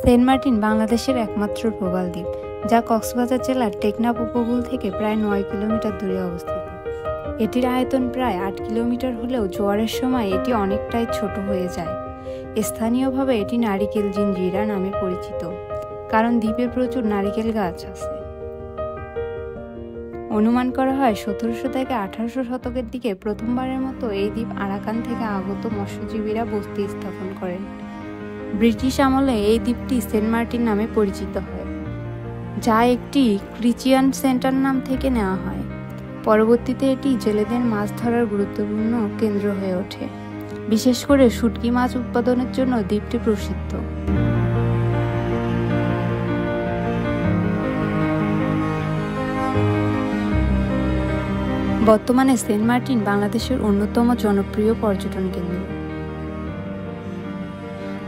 Saint Martin বাংলাদেশের একমাত্র প্রবাল দ্বীপ, যা কক্সবাজার জেলার টেকনাফ উপকূল থেকে প্রায় 9 কিলোমিটার দূরে অবস্থিত। এটির আয়তন প্রায় 8 কিলোমিটার হলেও জোয়ারের সময় এটি অনেকটাই ছোট হয়ে যায়। স্থানীয়ভাবে এটি নারিকেল জিঞ্জিরা নামে পরিচিত, কারণ দ্বীপে প্রচুর নারিকেল গাছ আছে। অনুমান করা হয় 1700 থেকে 1800 শতকের দিকে প্রথমবারের মতো এই দ্বীপ আরাকান থেকে আগত মৎস্যজীবীরা বসতি স্থাপন করেন। ব্রিটিশ আমলে এই দ্বীপটি সেন্ট মার্টিন নামে পরিচিত হয়, যা একটি ক্রিশ্চিয়ান সেন্টার নাম থেকে নেওয়া হয়। পরবর্তীতে এটি জেলেদের মাছ ধরার গুরুত্বপূর্ণ কেন্দ্র হয়ে ওঠে, বিশেষ করে শুটকি মাছ উৎপাদনের জন্য দ্বীপটি প্রসিদ্ধ। বর্তমানে সেন্ট মার্টিন বাংলাদেশের অন্যতম জনপ্রিয় পর্যটন কেন্দ্র।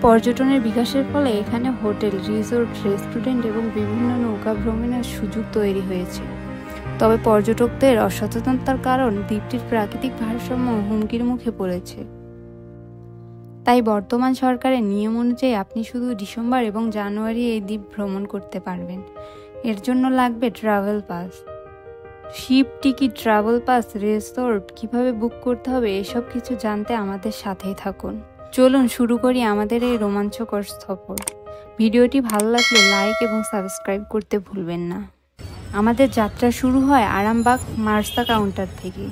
পর্যটনের বিকাশের ফলে এখানে হোটেল, রিসোর্ট, রেস্টুরেন্ট এবং বিভিন্ন নৌকা ভ্রমণের সুযোগ তৈরি হয়েছে। তবে পর্যটকদের অসচেতনতার কারণ দ্বীপটির প্রাকৃতিক ভারসাম্য হুমকির মুখে পড়েছে। তাই বর্তমান সরকারের নিয়ম অনুযায়ী আপনি শুধু ডিসেম্বর এবং জানুয়ারি এই দ্বীপ ভ্রমণ করতে পারবেন। এর জন্য লাগবে travel pass. Ship ticket, travel pass, resort কিভাবে বুক করতে হবে এসব কিছু জানতে আমাদের সাথেই থাকুন। চলুন শুরু করি আমাদের এই রোমাঞ্চকর সফর। ভিডিওটি ভালো লাগলে লাইক এবং সাবস্ক্রাইব করতে ভুলবেন না। আমাদের যাত্রা শুরু হয় আরামবাগ মার্সা কাউন্টার থেকে।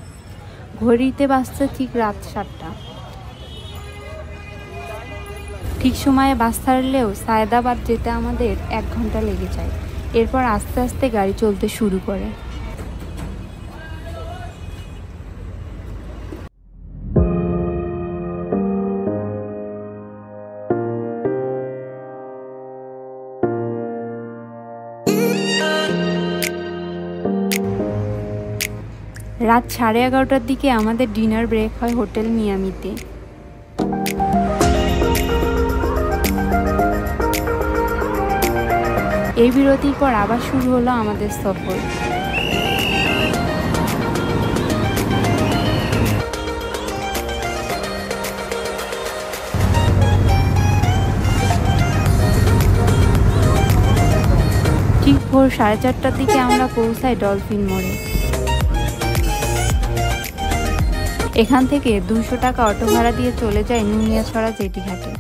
ঘড়িতে বাজছে ঠিক রাত 7টা। ঠিক সময়ে বাস ছাড়লেও সায়দাবাদ যেতে আমাদের 1 ঘন্টা লেগে যায়। এরপর আস্তে আস্তে গাড়ি চলতে শুরু করে। রাত 11:30টার দিকে আমাদের ডিনার ব্রেক হয় হোটেল মিয়ামিতে। এই বিরতির পর আবার শুরু হলো আমাদের সফর। ঠিক ভোর 4:30টার দিকে আমরা পৌঁছাই ডলফিন মোড়ে। এখান থেকে 200 টাকা অটো ভাড়া দিয়ে চলে যায় নুনিয়াছড়া জেটিঘাটে।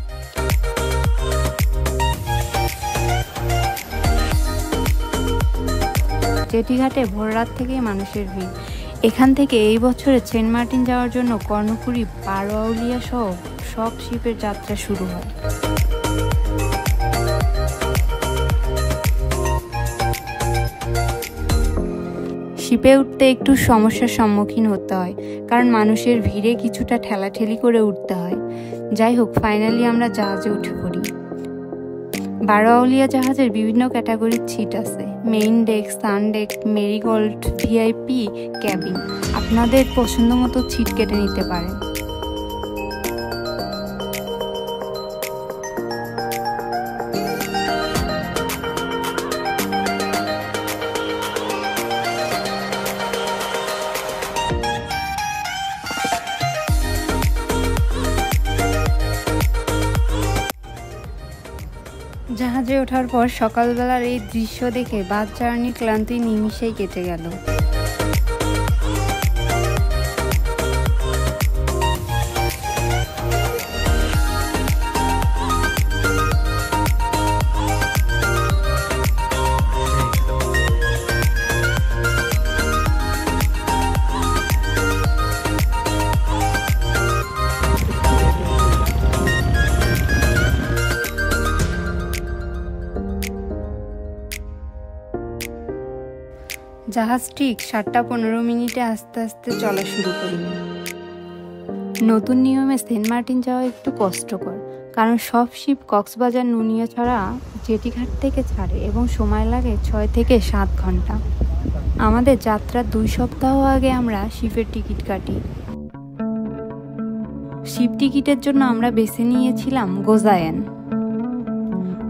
জেটিঘাটে ভোর রাত থেকেই মানুষের ভিড়। এখান থেকে এই বছরে সেন্ট মার্টিন যাওয়ার জন্য কর্ণফুলী, বারোয়াউলিয়া সহ সব শিপের যাত্রা শুরু হয়। শিপে উঠতে একটু সমস্যার সম্মুখীন হতে হয়, কারণ মানুষের ভিড়ে কিছুটা ঠেলাঠেলি করে উঠতে হয়। যাই হোক, ফাইনালি আমরা জাহাজে উঠে পড়ি। বারোয়াউলিয়া জাহাজের বিভিন্ন ক্যাটাগরির সিট আছে: মেইন ডেক, সান ডেক, মেরিগোল্ড, ভিআইপি, ক্যাবিন। আপনাদের পছন্দ মতো সিট কেটে নিতে পারেন। জাহাজে ওঠার পর সকালবেলার এই দৃশ্য দেখে বাস জার্নির ক্লান্তি নিমিষেই কেটে গেল। জাহাজ ঠিক 7:15 আস্তে আস্তে চলা শুরু করল। নতুন নিয়মে সেন্ট মার্টিন যাওয়া একটু কষ্টকর, কারণ সব শিপ কক্সবাজার নুনিয়াছড়া জেটিঘাট থেকে ছাড়ে এবং সময় লাগে 6 থেকে 7 ঘন্টা। আমাদের যাত্রার 2 সপ্তাহ আগে আমরা শিপের টিকিট কাটি। শিপ টিকিটের জন্য আমরা বেছে নিয়েছিলাম গোজায়েন।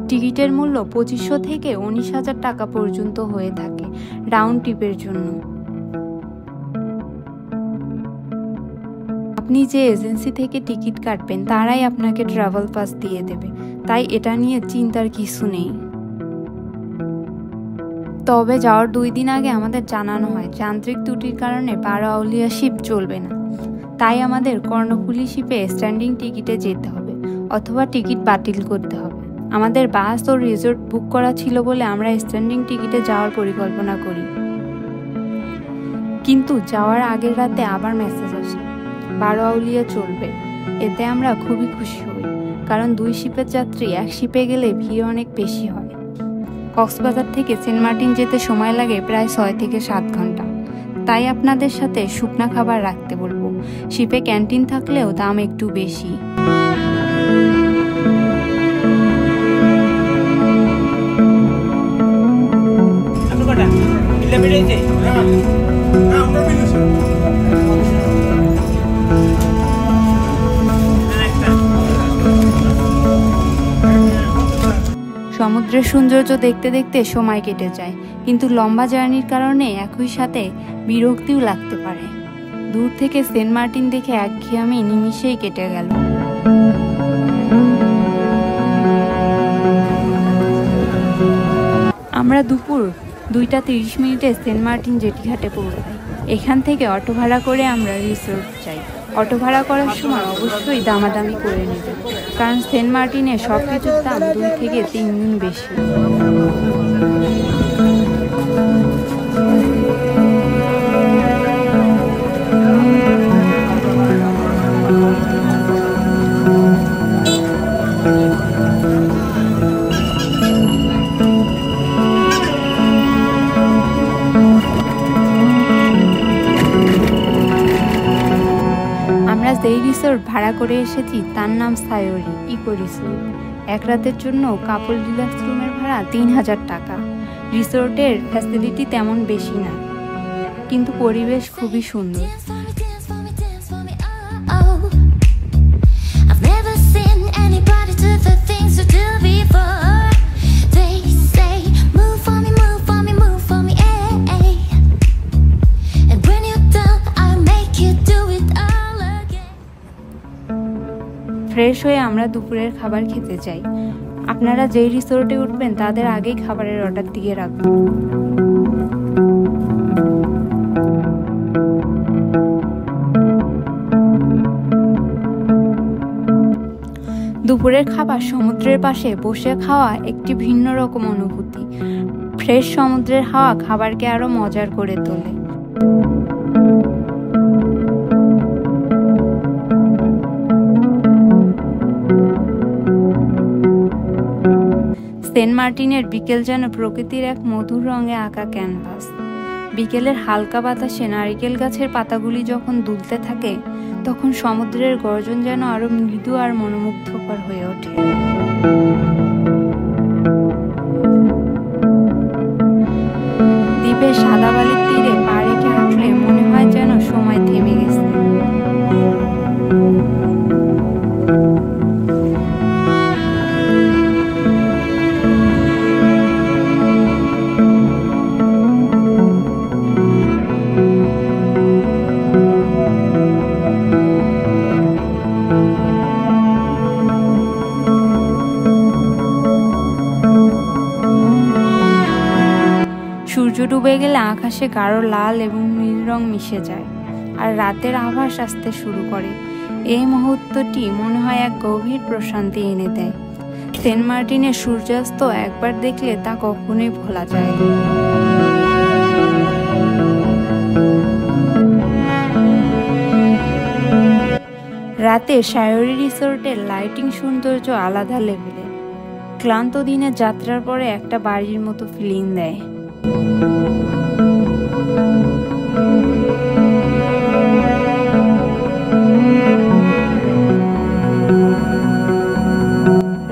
টিকিটের মূল্য 2500 থেকে 19,000 টাকা পর্যন্ত হয়ে থাকে রাউন্ড ট্রিপের জন্য। আপনি যে এজেন্সি থেকে টিকিট কাটবেন তারাই আপনাকে ট্রাভেল পাস দিয়ে দেবে, তাই এটা নিয়ে চিন্তার কিছু নেই। তবে যাওয়ার 2 দিন আগে আমাদের জানানো হয় যান্ত্রিক ত্রুটির কারণে বারোআউলিয়া শিপ চলবে না। তাই আমাদের কর্ণফুলী শিপে স্ট্যান্ডিং টিকিটে যেতে হবে অথবা টিকিট বাতিল করতে হবে। আমাদের বাস ও রিসোর্ট বুক করা ছিল বলে আমরা স্ট্যান্ডিং টিকিটে যাওয়ার পরিকল্পনা করি। কিন্তু যাওয়ার আগের রাতে আবার মেসেজ আসে বারোআউলিয়া চলবে। এতে আমরা খুবই খুশি হই, কারণ 2 শিপের যাত্রী এক শিপে গেলে ভিড় অনেক বেশি হয়। কক্সবাজার থেকে সেন্ট মার্টিন যেতে সময় লাগে প্রায় 6 থেকে 7 ঘন্টা। তাই আপনাদের সাথে শুকনা খাবার রাখতে বলবো। শিপে ক্যান্টিন থাকলেও দাম একটু বেশি। সমুদ্রের সৌন্দর্য দেখতে দেখতে সময় কেটে যায়, কিন্তু লম্বা জার্নির কারণে একই সাথে বিরক্তিও লাগতে পারে। দূর থেকে সেন্ট মার্টিন দেখে একঘেয়েমি নিমিষেই কেটে গেল। আমরা দুপুর 2:30 সেন্ট মার্টিন জেটিঘাটে পৌঁছাই। এখান থেকে অটো ভাড়া করে আমরা রিসোর্ট যাই। অটো ভাড়া করার সময় অবশ্যই দামাদামি করে নেবেন, কারণ সেন্ট মার্টিনে সব কিছুর দাম 2 থেকে 3 গুণ বেশি। যেই রিসোর্ট ভাড়া করে এসেছি তার নাম সায়োরি ইকো রিসোর্ট। এক রাতের জন্য কাপল ডিলাক্স রুমের ভাড়া 3000 টাকা। রিসোর্টের ফ্যাসিলিটি তেমন বেশি না, কিন্তু পরিবেশ খুবই সুন্দর। ফ্রেশ হয়ে আমরা দুপুরের খাবার খেতে যাই। আপনারা যেই রিসোর্টে উঠবেন তাদের আগেই খাবারের অর্ডার দিয়ে রাখবেন। দুপুরের খাবার সমুদ্রের পাশে বসে খাওয়া একটি ভিন্ন রকম অনুভূতি। ফ্রেশ সমুদ্রের হাওয়া খাবারকে আরো মজার করে তোলে। সেন্ট মার্টিনের বিকেল যেন প্রকৃতির এক মধুর রঙে আঁকা ক্যানভাস। বিকেলের হালকা বাতাসে নারিকেল গাছের পাতাগুলি যখন দুলতে থাকে, তখন সমুদ্রের গর্জন যেন আরো মৃদু আর মনোমুগ্ধকর হয়ে ওঠে। দ্বীপের সাদা বালির তীরে পা রেখে হাঁটলে মনে হয় যেন সময় থেমে গেছে। সূর্য ডুবে গেলে আকাশে গাঢ় লাল এবং নীল রং মিশে যায়, আর রাতের আভাস আসতে শুরু করে। এই মুহূর্তটি মনে হয় এক গভীর প্রশান্তি এনে দেয়। সেন্ট মার্টিনের সূর্যাস্ত একবার দেখলে তা কখনোই ভোলা যায় না। রাতে সায়োরি রিসোর্টের লাইটিং সৌন্দর্য আলাদা লেভেলের। ক্লান্ত দিনের যাত্রার পরে একটা বাড়ির মতো ফিলিং দেয়।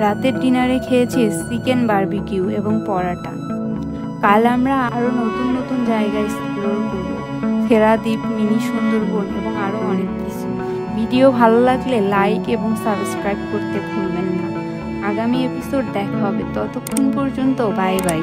রাতের ডিনারে খেয়েছি চিকেন বারবিকিউ এবং পরাটা। কাল আমরা আরো নতুন নতুন জায়গা এক্সপ্লোর করব, ফেরা দ্বীপ, মিনি সুন্দরবন এবং আরো অনেক কিছু। ভিডিও ভালো লাগলে লাইক এবং সাবস্ক্রাইব করতে ভুলবেন না। আগামী এপিসোড দেখা হবে, ততক্ষণ পর্যন্ত বাই বাই।